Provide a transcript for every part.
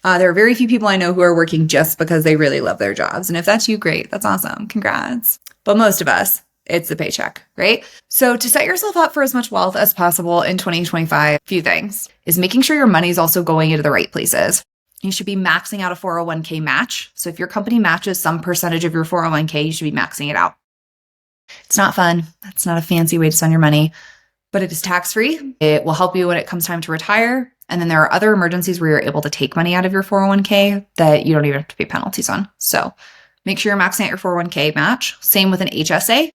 There are very few people I know who are working just because they really love their jobs. And if that's you, great. That's awesome. Congrats. But most of us, it's the paycheck, right? So to set yourself up for as much wealth as possible in 2025, a few things is making sure your money is also going into the right places. You should be maxing out a 401k match. So if your company matches some percentage of your 401k, you should be maxing it out. It's not fun. That's not a fancy way to spend your money, but it is tax-free. It will help you when it comes time to retire. And then there are other emergencies where you're able to take money out of your 401k that you don't even have to pay penalties on. So make sure you're maxing out your 401k match. Same with an HSA.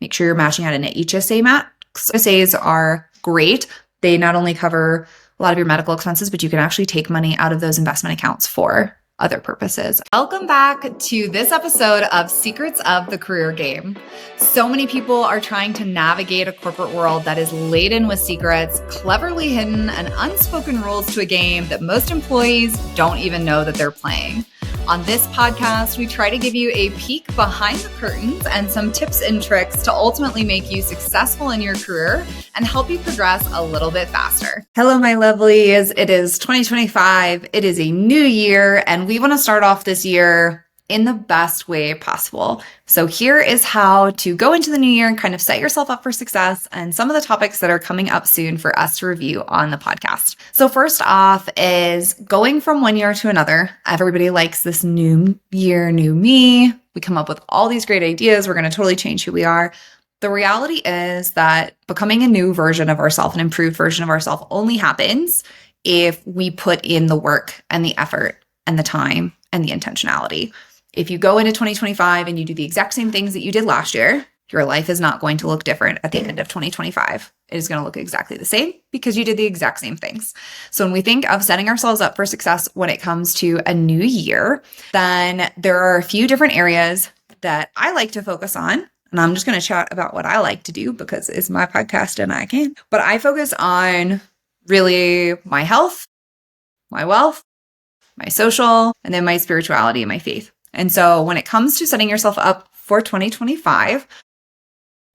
Make sure you're matching out an HSA match. HSAs are great. They not only cover a lot of your medical expenses, but you can actually take money out of those investment accounts for other purposes. Welcome back to this episode of Secrets of the Career Game. So many people are trying to navigate a corporate world that is laden with secrets, cleverly hidden, and unspoken rules to a game that most employees don't even know that they're playing. On this podcast, we try to give you a peek behind the curtains and some tips and tricks to ultimately make you successful in your career and help you progress a little bit faster. Hello, my lovelies. It is 2025. It is a new year, and we want to start off this year in the best way possible. So here is how to go into the new year and kind of set yourself up for success and some of the topics that are coming up soon for us to review on the podcast. So first off is going from one year to another. Everybody likes this new year, new me. We come up with all these great ideas. We're going to totally change who we are. The reality is that becoming a new version of ourselves, an improved version of ourselves, only happens if we put in the work and the effort and the time and the intentionality. If you go into 2025 and you do the exact same things that you did last year, your life is not going to look different at the end of 2025. It is going to look exactly the same because you did the exact same things. So when we think of setting ourselves up for success when it comes to a new year, then there are a few different areas that I like to focus on. And I'm just going to chat about what I like to do because it's my podcast and I can. But I focus on really my health, my wealth, my social, and then my spirituality and my faith. And so when it comes to setting yourself up for 2025,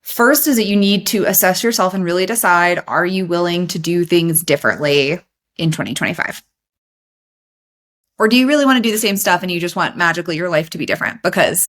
first is that you need to assess yourself and really decide, are you willing to do things differently in 2025? Or do you really want to do the same stuff and you just want magically your life to be different? Because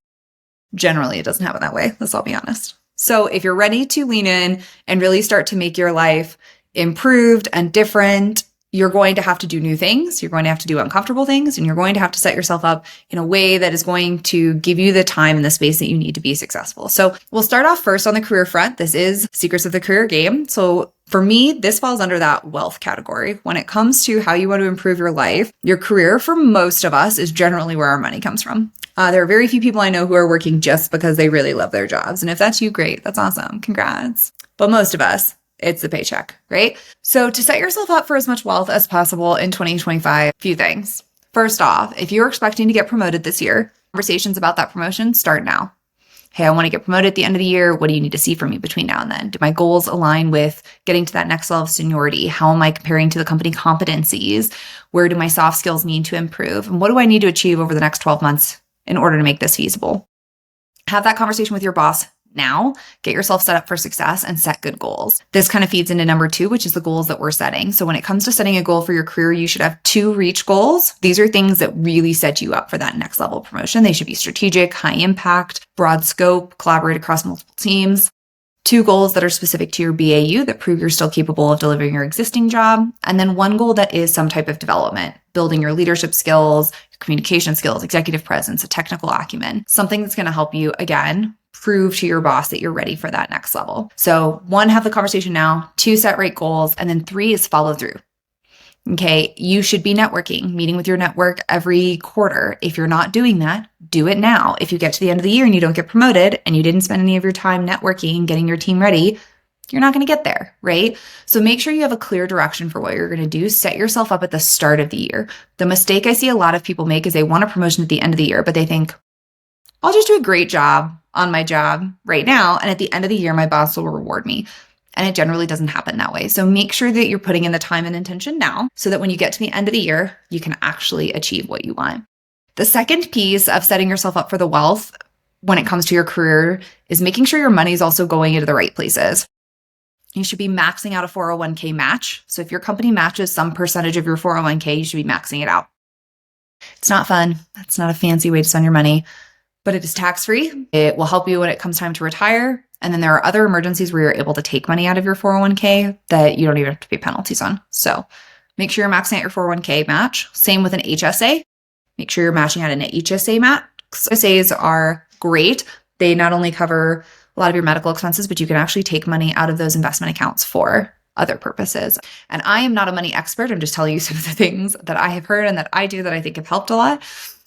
generally it doesn't happen that way. Let's all be honest. So if you're ready to lean in and really start to make your life improved and different, you're going to have to do new things. You're going to have to do uncomfortable things, and you're going to have to set yourself up in a way that is going to give you the time and the space that you need to be successful. So we'll start off first on the career front. This is Secrets of the Career Game. So for me, this falls under that wealth category. When it comes to how you want to improve your life, your career for most of us is generally where our money comes from. There are very few people I know who are working just because they really love their jobs. And if that's you, great. That's awesome. Congrats. But most of us, it's the paycheck, right? So to set yourself up for as much wealth as possible in 2025, a few things. First off, if you're expecting to get promoted this year, conversations about that promotion start now. Hey, I want to get promoted at the end of the year. What do you need to see from me between now and then? Do my goals align with getting to that next level of seniority? How am I comparing to the company competencies? Where do my soft skills need to improve? And what do I need to achieve over the next 12 months in order to make this feasible? Have that conversation with your boss now. Get yourself set up for success and set good goals. This kind of feeds into number 2, which is the goals that we're setting. So when it comes to setting a goal for your career, you should have 2 reach goals. These are things that really set you up for that next level promotion. They should be strategic, high impact, broad scope, collaborate across multiple teams. 2 goals that are specific to your BAU that prove you're still capable of delivering your existing job. And then 1 goal that is some type of development, building your leadership skills, your communication skills, executive presence, a technical acumen, something that's going to help you, again, prove to your boss that you're ready for that next level. So 1, have the conversation now. 2, set right goals. And then 3 is follow through. Okay. You should be networking, meeting with your network every quarter. If you're not doing that, do it now. If you get to the end of the year and you don't get promoted and you didn't spend any of your time networking, getting your team ready, you're not going to get there, right? So make sure you have a clear direction for what you're going to do. Set yourself up at the start of the year. The mistake I see a lot of people make is they want a promotion at the end of the year, but they think, I'll just do a great job on my job right now. And at the end of the year, my boss will reward me. And it generally doesn't happen that way. So make sure that you're putting in the time and intention now so that when you get to the end of the year, you can actually achieve what you want. The second piece of setting yourself up for the wealth when it comes to your career is making sure your money is also going into the right places. You should be maxing out a 401k match. So if your company matches some percentage of your 401k, you should be maxing it out. It's not fun. It's not a fancy way to spend your money, but it is tax-free. It will help you when it comes time to retire. And then there are other emergencies where you're able to take money out of your 401k that you don't even have to pay penalties on. So make sure you're maxing out your 401k match. Same with an HSA. Make sure you're matching out an HSA match. HSAs are great. They not only cover a lot of your medical expenses, but you can actually take money out of those investment accounts for other purposes. And I am not a money expert. I'm just telling you some of the things that I have heard and that I do that I think have helped a lot.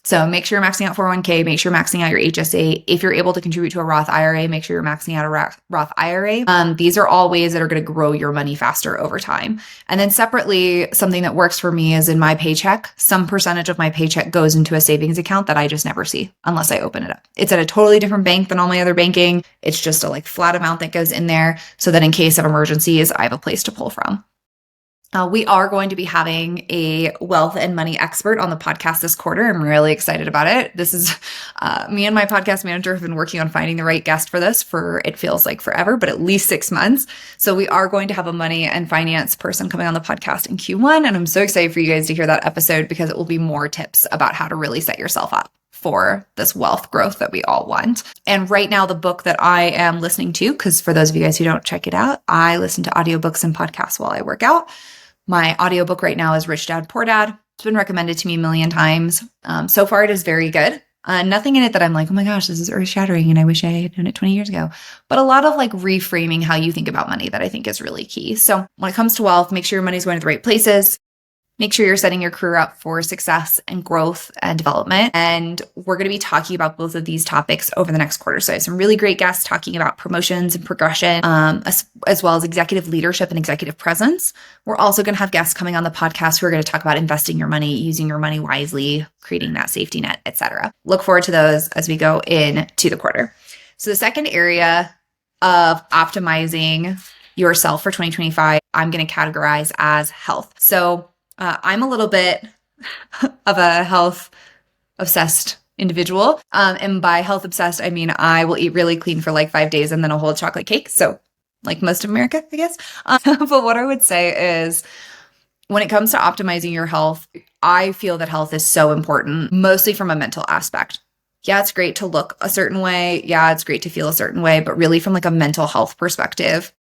So make sure you're maxing out 401k, make sure you're maxing out your HSA. If you're able to contribute to a Roth IRA, make sure you're maxing out a Roth IRA. These are all ways that are going to grow your money faster over time. And then separately, something that works for me is in my paycheck, some percentage of my paycheck goes into a savings account that I just never see unless I open it up. It's at a totally different bank than all my other banking. It's just a flat amount that goes in there so that in case of emergencies, I have a place to pull from. We are going to be having a wealth and money expert on the podcast this quarter. I'm really excited about it. This is me and my podcast manager have been working on finding the right guest for this for, it feels like forever, but at least 6 months. So we are going to have a money and finance person coming on the podcast in Q1. And I'm so excited for you guys to hear that episode because it will be more tips about how to really set yourself up for this wealth growth that we all want. And right now, the book that I am listening to, because for those of you guys who don't check it out, I listen to audiobooks and podcasts while I work out. My audiobook right now is Rich Dad, Poor Dad. It's been recommended to me a million times. So far, it is very good. Nothing in it that I'm like, oh my gosh, this is earth shattering and I wish I had done it 20 years ago. But a lot of reframing how you think about money that I think is really key. So when it comes to wealth, make sure your money's going to the right places. Make sure you're setting your career up for success and growth and development. And we're going to be talking about both of these topics over the next quarter. So I have some really great guests talking about promotions and progression, as well as executive leadership and executive presence. We're also going to have guests coming on the podcast who are going to talk about investing your money, using your money wisely, creating that safety net, etc. Look forward to those as we go into the quarter. So the second area of optimizing yourself for 2025, I'm going to categorize as health. So I'm a little bit of a health obsessed individual. And by health obsessed, I mean, I will eat really clean for 5 days and then a whole chocolate cake. So like most of America, I guess. But what I would say is when it comes to optimizing your health, I feel that health is so important, mostly from a mental aspect. Yeah, it's great to look a certain way. Yeah, it's great to feel a certain way, but really from a mental health perspective,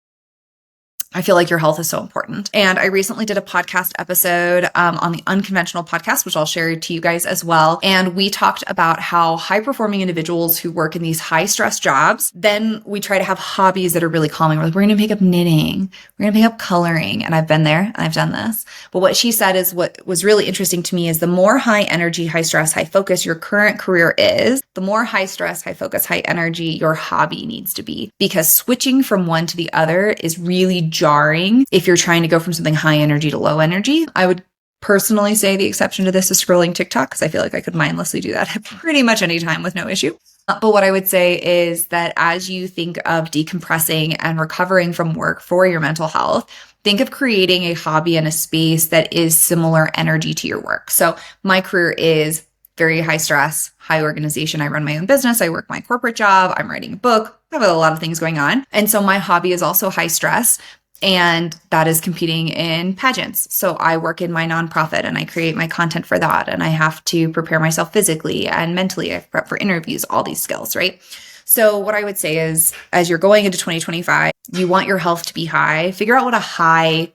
I feel like your health is so important. And I recently did a podcast episode on the Unconventional podcast, which I'll share to you guys as well. And we talked about how high-performing individuals who work in these high-stress jobs, then we try to have hobbies that are really calming. We're going to pick up knitting. We're going to pick up coloring. And I've been there and I've done this. But what she said is what was really interesting to me is the more high energy, high stress, high focus your current career is, the more high stress, high focus, high energy your hobby needs to be. Because switching from one to the other is really jarring if you're trying to go from something high energy to low energy. I would personally say the exception to this is scrolling TikTok because I feel like I could mindlessly do that at pretty much any time with no issue. But what I would say is that as you think of decompressing and recovering from work for your mental health, think of creating a hobby and a space that is similar energy to your work. So my career is very high stress, high organization. I run my own business. I work my corporate job. I'm writing a book. I have a lot of things going on. And so my hobby is also high stress. And that is competing in pageants. So I work in my nonprofit and I create my content for that. And I have to prepare myself physically and mentally. I prep for interviews, all these skills, right? So what I would say is, as you're going into 2025, you want your health to be high. Figure out what a high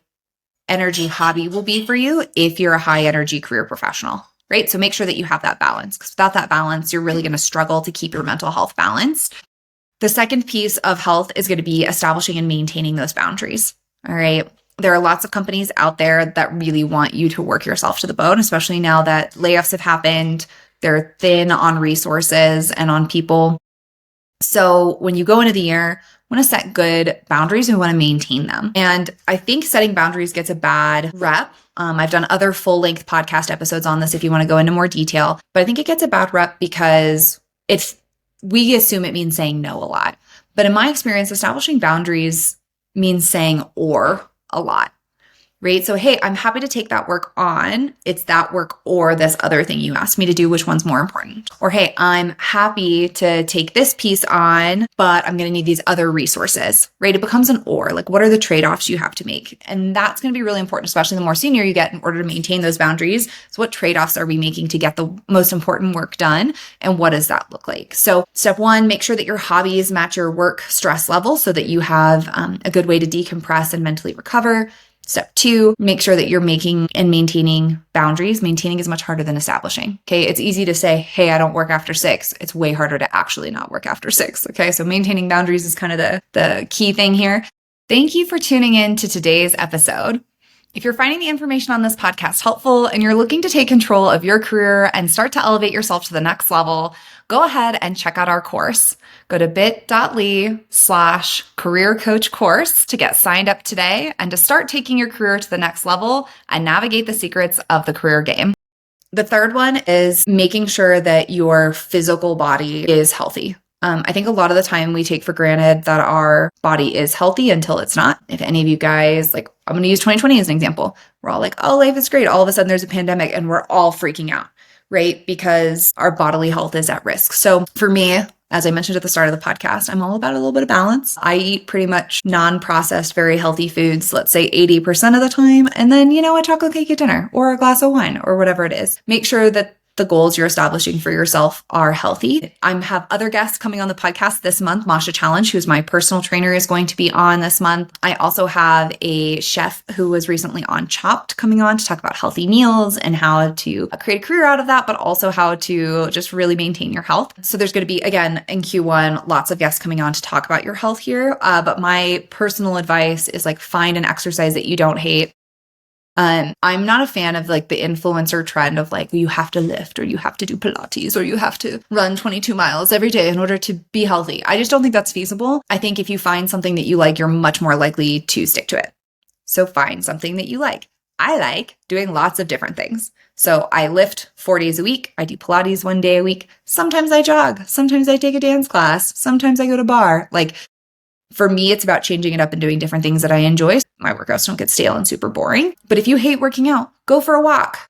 energy hobby will be for you if you're a high energy career professional, right? So make sure that you have that balance, because without that balance, you're really going to struggle to keep your mental health balanced. The second piece of health is going to be establishing and maintaining those boundaries. All right. There are lots of companies out there that really want you to work yourself to the bone, especially now that layoffs have happened. They're thin on resources and on people. So when you go into the year, we want to set good boundaries and we want to maintain them. And I think setting boundaries gets a bad rep. I've done other full-length podcast episodes on this if you want to go into more detail, but I think it gets a bad rep because we assume it means saying no a lot. But in my experience, establishing boundaries means saying or a lot, right? So, hey, I'm happy to take that work on. It's that work or this other thing you asked me to do. Which one's more important? Or, hey, I'm happy to take this piece on, but I'm going to need these other resources, right? It becomes an or. Like, what are the trade-offs you have to make? And that's going to be really important, especially the more senior you get in order to maintain those boundaries. So what trade-offs are we making to get the most important work done? And what does that look like? So step one, make sure that your hobbies match your work stress level so that you have a good way to decompress and mentally recover. Step two, make sure that you're making and maintaining boundaries. Maintaining is much harder than establishing. Okay. It's easy to say, hey, I don't work after 6. It's way harder to actually not work after 6. Okay. So maintaining boundaries is kind of the key thing here. Thank you for tuning in to today's episode. If you're finding the information on this podcast helpful and you're looking to take control of your career and start to elevate yourself to the next level, go ahead and check out our course. Go to bit.ly/career coach course to get signed up today and to start taking your career to the next level and navigate the secrets of the career game. The third one is making sure that your physical body is healthy. I think a lot of the time we take for granted that our body is healthy until it's not. If any of you guys, like, I'm going to use 2020 as an example. We're all like, oh, life is great. All of a sudden there's a pandemic and we're all freaking out, right? Because our bodily health is at risk. So for me, as I mentioned at the start of the podcast, I'm all about a little bit of balance. I eat pretty much non-processed, very healthy foods, let's say 80% of the time. And then, a chocolate cake at dinner or a glass of wine or whatever it is. Make sure that the goals you're establishing for yourself are healthy. I have other guests coming on the podcast this month. Masha Challenge, who's my personal trainer, is going to be on this month. I also have a chef who was recently on Chopped coming on to talk about healthy meals and how to create a career out of that, but also how to just really maintain your health. So there's going to be, again, in Q1, lots of guests coming on to talk about your health here. But my personal advice is find an exercise that you don't hate. I'm not a fan of the influencer trend of you have to lift or you have to do Pilates or you have to run 22 miles every day in order to be healthy. I just don't think that's feasible. I think if you find something that you like, you're much more likely to stick to it. So find something that you like. I like doing lots of different things. So I lift 4 days a week. I do Pilates 1 day a week. Sometimes I jog. Sometimes I take a dance class. Sometimes I go to bar. For me, it's about changing it up and doing different things that I enjoy. My workouts don't get stale and super boring. But if you hate working out, go for a walk.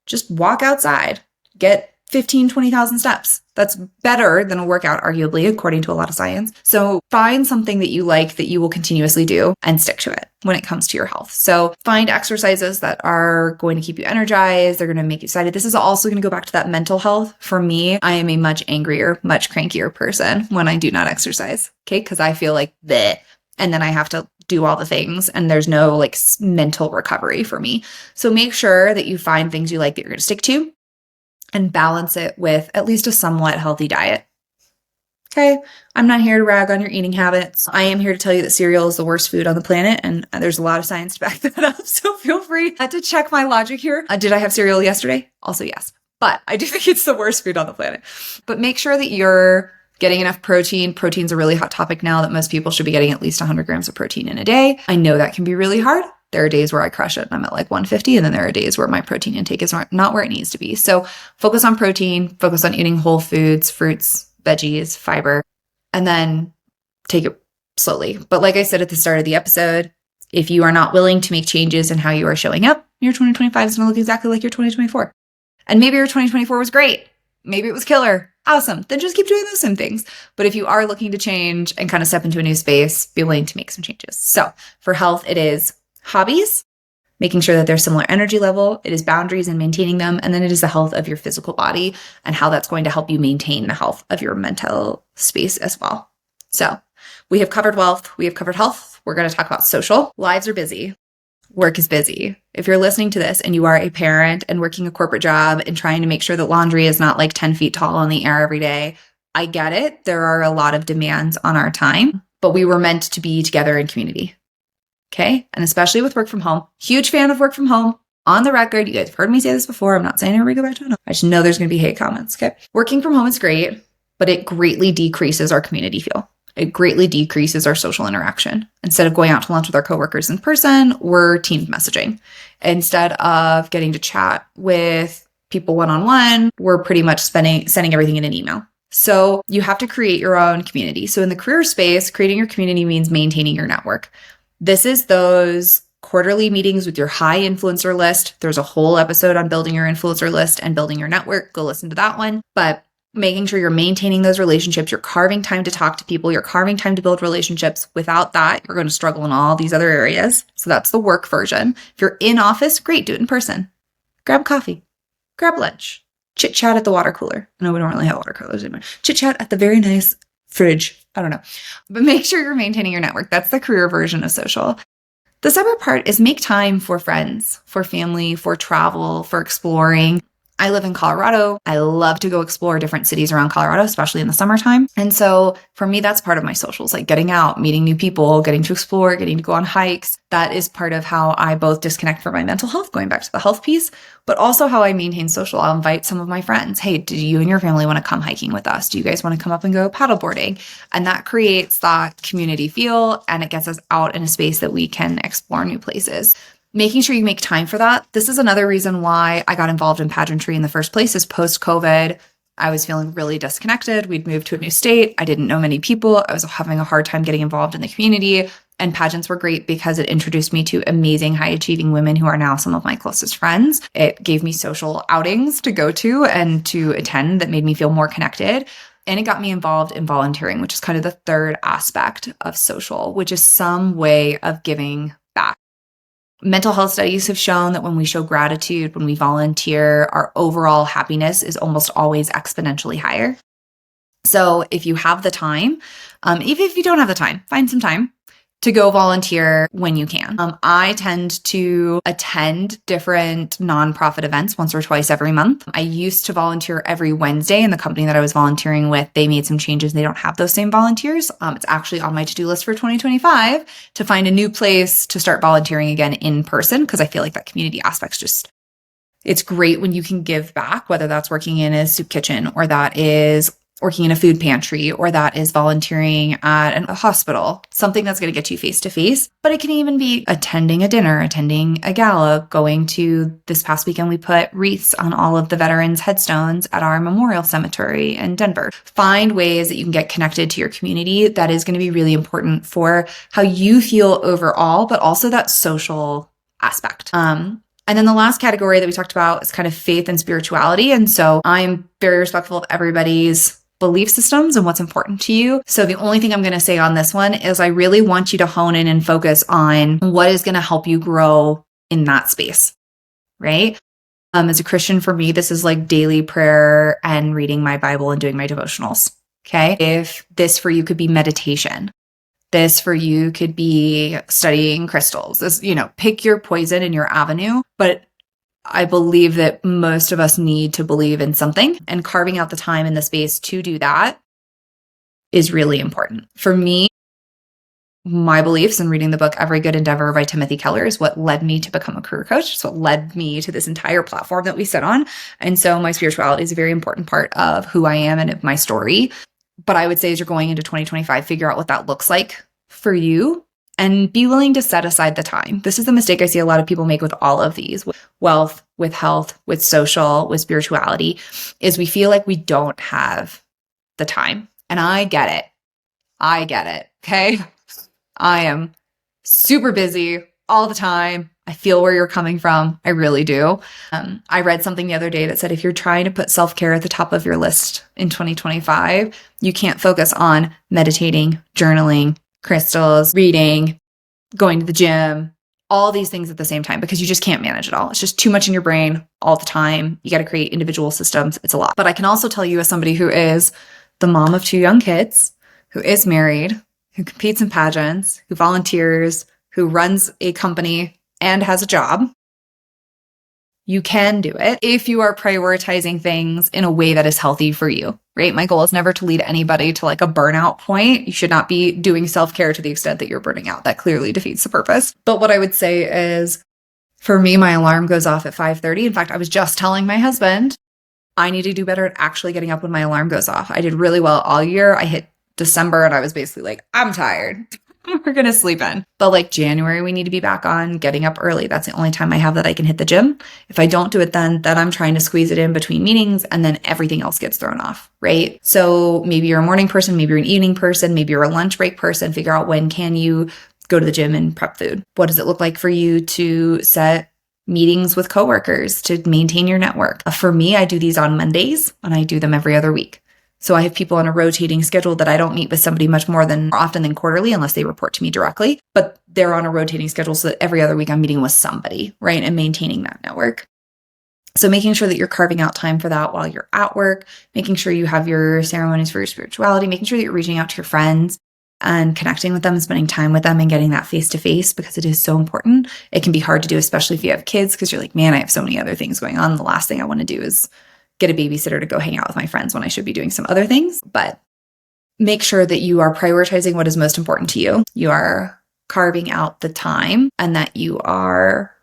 Just walk outside. Get 15, 20,000 steps. That's better than a workout, arguably, according to a lot of science. So find something that you like that you will continuously do and stick to it when it comes to your health. So find exercises that are going to keep you energized. They're going to make you excited. This is also going to go back to that mental health. For me, I am a much angrier, much crankier person when I do not exercise. Okay. Because I feel like bleh, and then I have to do all the things and there's no mental recovery for me. So make sure that you find things you like that you're going to stick to and balance it with at least a somewhat healthy diet. Okay, I'm not here to rag on your eating habits. I am here to tell you that cereal is the worst food on the planet, and there's a lot of science to back that up, so feel free to check my logic here. Did I have cereal yesterday? Also, yes. But I do think it's the worst food on the planet. But make sure that you're getting enough protein. Protein's a really hot topic now that most people should be getting at least 100 grams of protein in a day. I know that can be really hard. There are days where I crush it and I'm at 150, and then there are days where my protein intake is not where it needs to be. So focus on protein, focus on eating whole foods, fruits, veggies, fiber, and then take it slowly. But like I said at the start of the episode, if you are not willing to make changes in how you are showing up, your 2025 is going to look exactly like your 2024. And maybe your 2024 was great. Maybe it was killer. Awesome. Then just keep doing those same things. But if you are looking to change and kind of step into a new space, be willing to make some changes. So for health, it is hobbies, making sure that there's similar energy level. It is boundaries and maintaining them. And then it is the health of your physical body and how that's going to help you maintain the health of your mental space as well. So we have covered wealth. We have covered health. We're going to talk about social. Lives are busy. Work is busy. If you're listening to this and you are a parent and working a corporate job and trying to make sure that laundry is not 10 feet tall in the air every day, I get it. There are a lot of demands on our time, but we were meant to be together in community. Okay. And especially with work from home, huge fan of work from home. On the record, you guys have heard me say this before. I'm not saying everybody go back to it. I just know there's going to be hate comments. Okay. Working from home is great, but it greatly decreases our community feel. It greatly decreases our social interaction. Instead of going out to lunch with our coworkers in person, we're team messaging. Instead of getting to chat with people one-on-one, we're pretty much sending everything in an email. So you have to create your own community. So in the career space, creating your community means maintaining your network. This is those quarterly meetings with your high influencer list. There's a whole episode on building your influencer list and building your network. Go listen to that one. But making sure you're maintaining those relationships, you're carving time to talk to people, you're carving time to build relationships. Without that, you're going to struggle in all these other areas. So that's the work version. If you're in office, great, do it in person. Grab coffee, grab lunch, chit chat at the water cooler. No, we don't really have water coolers anymore. Chit chat at the very nice fridge. I don't know. But make sure you're maintaining your network. That's the career version of social. The separate part is make time for friends, for family, for travel, for exploring. I live in Colorado. I love to go explore different cities around Colorado, especially in the summertime. And so for me, that's part of my socials, like getting out, meeting new people, getting to explore, getting to go on hikes. That is part of how I both disconnect from my mental health, going back to the health piece, but also how I maintain social. I'll invite some of my friends. Hey, do you and your family want to come hiking with us? Do you guys want to come up and go paddleboarding? And that creates that community feel, and it gets us out in a space that we can explore new places. Making sure you make time for that. This is another reason why I got involved in pageantry in the first place, is post-COVID. I was feeling really disconnected. We'd moved to a new state. I didn't know many people. I was having a hard time getting involved in the community. And pageants were great because it introduced me to amazing, high-achieving women who are now some of my closest friends. It gave me social outings to go to and to attend that made me feel more connected. And it got me involved in volunteering, which is kind of the third aspect of social, which is some way of giving back. Mental health studies have shown that when we show gratitude, when we volunteer, our overall happiness is almost always exponentially higher. So if you have the time, even if you don't have the time, find some time to go volunteer when you can. I tend to attend different nonprofit events once or twice every month. I used to volunteer every Wednesday, and the company that I was volunteering with, they made some changes. They don't have those same volunteers. It's actually on my to-do list for 2025 to find a new place to start volunteering again in person, because I feel like that community aspect's just, it's great when you can give back, whether that's working in a soup kitchen, or that is working in a food pantry, or that is volunteering at a hospital, something that's going to get you face to face. But it can even be attending a dinner, attending a gala, going to, this past weekend, we put wreaths on all of the veterans' headstones at our memorial cemetery in Denver. Find ways that you can get connected to your community. That is going to be really important for how you feel overall, but also that social aspect. And then the last category that we talked about is kind of faith and spirituality. And so I'm very respectful of everybody's belief systems and what's important to you. So the only thing I'm going to say on this one is I really want you to hone in and focus on what is going to help you grow in that space, right? As a Christian, for me, this is like daily prayer and reading my Bible and doing my devotionals. Okay. If this for you could be meditation, this for you could be studying crystals, this, pick your poison and your avenue. But I believe that most of us need to believe in something, and carving out the time and the space to do that is really important. For me, my beliefs and reading the book Every Good Endeavor by Timothy Keller is what led me to become a career coach. It's what led me to this entire platform that we sit on. And so my spirituality is a very important part of who I am and of my story. But I would say as you're going into 2025, figure out what that looks like for you. And be willing to set aside the time. This is the mistake I see a lot of people make with all of these, with wealth, with health, with social, with spirituality, is we feel like we don't have the time. And I get it. Okay. I am super busy all the time. I feel where you're coming from. I really do. I read something the other day that said, if you're trying to put self-care at the top of your list in 2025, you can't focus on meditating, journaling, crystals, reading, going to the gym, all these things at the same time, because you just can't manage it all. It's just too much in your brain all the time. You got to create individual systems. It's a lot. But I can also tell you, as somebody who is the mom of 2 young kids, who is married, who competes in pageants, who volunteers, who runs a company and has a job, you can do it if you are prioritizing things in a way that is healthy for you, right? My goal is never to lead anybody to like a burnout point. You should not be doing self-care to the extent that you're burning out. That clearly defeats the purpose. But what I would say is, for me, my alarm goes off at 5:30. In fact, I was just telling my husband, I need to do better at actually getting up when my alarm goes off. I did really well all year. I hit December and I was basically like, I'm tired. We're going to sleep in. But like January, we need to be back on getting up early. That's the only time I have that I can hit the gym. If I don't do it then I'm trying to squeeze it in between meetings, and then everything else gets thrown off, right? So maybe you're a morning person, maybe you're an evening person, maybe you're a lunch break person. Figure out when can you go to the gym and prep food? What does it look like for you to set meetings with coworkers to maintain your network? For me, I do these on Mondays and I do them every other week. So I have people on a rotating schedule that I don't meet with somebody much more often than quarterly unless they report to me directly, but they're on a rotating schedule so that every other week I'm meeting with somebody, right? And maintaining that network. So making sure that you're carving out time for that while you're at work, making sure you have your ceremonies for your spirituality, making sure that you're reaching out to your friends and connecting with them and spending time with them and getting that face-to-face because it is so important. It can be hard to do, especially if you have kids, because you're like, man, I have so many other things going on. The last thing I want to do is get a babysitter to go hang out with my friends when I should be doing some other things. But make sure that you are prioritizing what is most important to you. You are carving out the time and that you are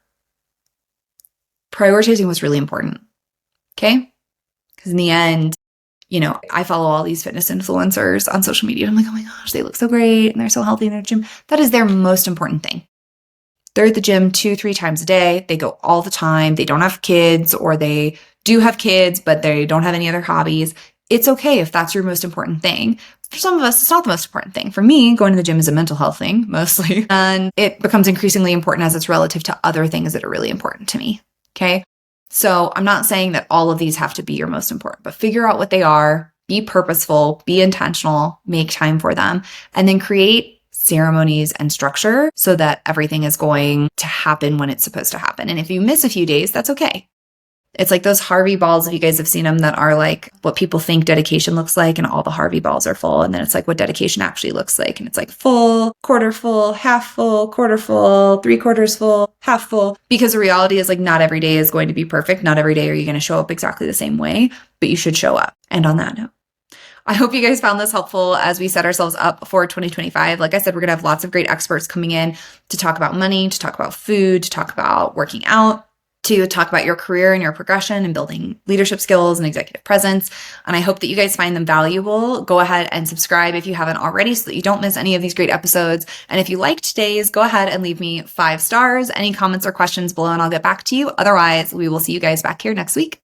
prioritizing what's really important. Okay? Because in the end, I follow all these fitness influencers on social media. And I'm like, oh my gosh, they look so great and they're so healthy in their gym. That is their most important thing. They're at the gym 2-3 times a day. They go all the time. They don't have kids, or they do have kids, but they don't have any other hobbies. It's okay if that's your most important thing. For some of us, it's not the most important thing. For me, going to the gym is a mental health thing, mostly. And it becomes increasingly important as it's relative to other things that are really important to me. Okay? So I'm not saying that all of these have to be your most important, but figure out what they are, be purposeful, be intentional, make time for them, and then create ceremonies and structure so that everything is going to happen when it's supposed to happen. And if you miss a few days, that's okay. It's like those Harvey balls, if you guys have seen them, that are like what people think dedication looks like, and all the Harvey balls are full. And then it's like what dedication actually looks like. And it's like full, quarter full, half full, quarter full, 3/4 full, half full. Because the reality is like not every day is going to be perfect. Not every day are you going to show up exactly the same way, but you should show up. And on that note, I hope you guys found this helpful as we set ourselves up for 2025. Like I said, we're going to have lots of great experts coming in to talk about money, to talk about food, to talk about working out, to talk about your career and your progression and building leadership skills and executive presence. And I hope that you guys find them valuable. Go ahead and subscribe if you haven't already so that you don't miss any of these great episodes. And if you liked today's, go ahead and leave me 5 stars. Any comments or questions below and I'll get back to you. Otherwise, we will see you guys back here next week.